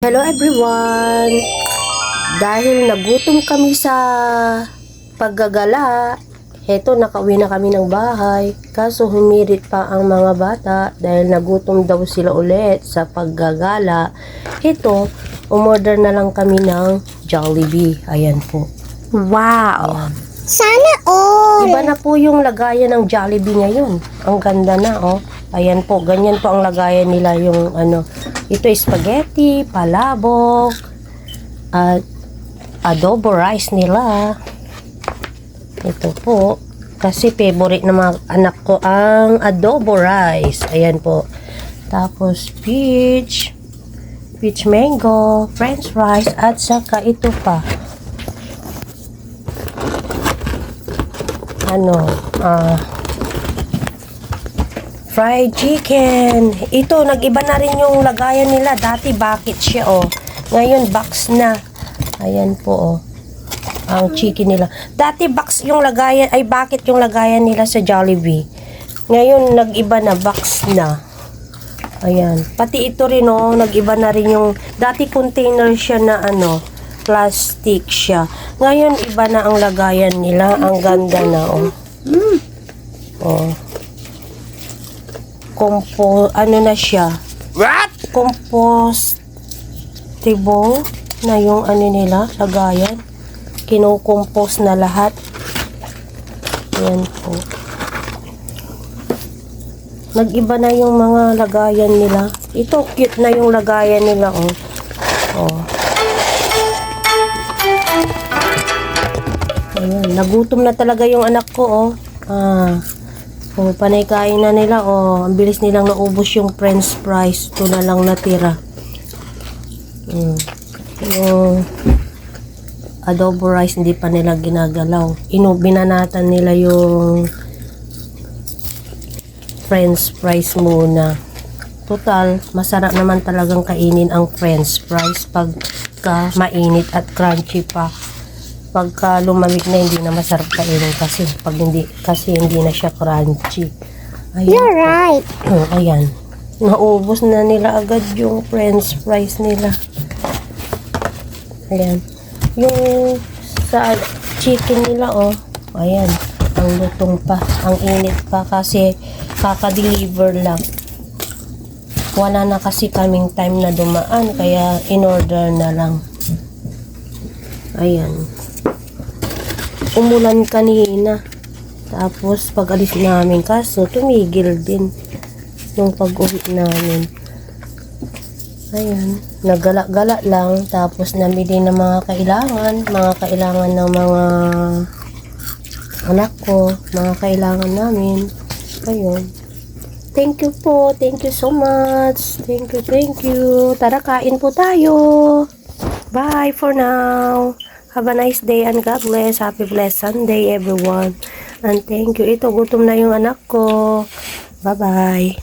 Hello everyone! Dahil nagutom kami sa paggagala, heto nakauwi na kami ng bahay. Kaso humirit pa ang mga bata dahil nagutom daw sila ulit sa paggagala. Heto, umorder na lang kami ng Jollibee. Ayan po. Wow! Ayan. Sana all! Iba na po yung lagayan ng Jollibee ngayon. Ang ganda na oh. Ayan po, ganyan po ang lagayan nila yung ano. Ito ay spaghetti, palabok, at adobo rice nila. Ito po, kasi favorite ng mga anak ko ang adobo rice. Ayan po. Tapos peach mango, french fries, at saka ito pa. Fried chicken. Ito, nag-iba na rin yung lagayan nila. Dati bucket siya, oh. Ngayon, box na. Ayan po, oh. Ang chicken nila. Dati box yung lagayan, ay bucket yung lagayan nila sa Jollibee. Ngayon, nag-iba na, box na. Ayan. Pati ito rin, oh. Nag-iba na rin yung, dati container siya na, plastic siya. Ngayon, iba na ang lagayan nila. Ang ganda na, oh. Oh. Na siya? What? Compostable na yung nila, lagayan. Kino-compose na lahat. Ayan po. Nag-iba na yung mga lagayan nila. Ito, cute na yung lagayan nila, oh. Oh. Ayan, nagutom na talaga yung anak ko, oh. Oh, panay kain na nila, oh. Ang bilis nilang naubos yung french fries. Ito na lang natira. Yung adobo rice, hindi pa nila ginagalaw. Binanatan nila yung french fries muna. Total, masarap naman talagang kainin ang french fries pagka mainit at crunchy pa. Pagka lumamig na, hindi na masarap kainin kasi hindi na siya crunchy. Ayan. You're right. Ayan. Naubos na nila agad yung french fries nila. Ayan. Yung sa chicken nila, oh. Ayan. Ang lutong pa. Ang init pa kasi kaka-deliver lang. Wala na kasi kaming time na dumaan kaya in-order na lang. Ayan. Umulan kanina. Tapos pag alis namin, kaso tumigil din yung pag-uwi namin. Ayan, nagala-gala lang. Tapos namili ng mga kailangan ng mga anak ko, mga kailangan namin. Ayun. Thank you po. Thank you so much. Thank you. Tara, kain po tayo. Bye for now. Have a nice day and God bless. Happy blessed Sunday everyone. And thank you. Ito, gutom na yung anak ko. Bye-bye.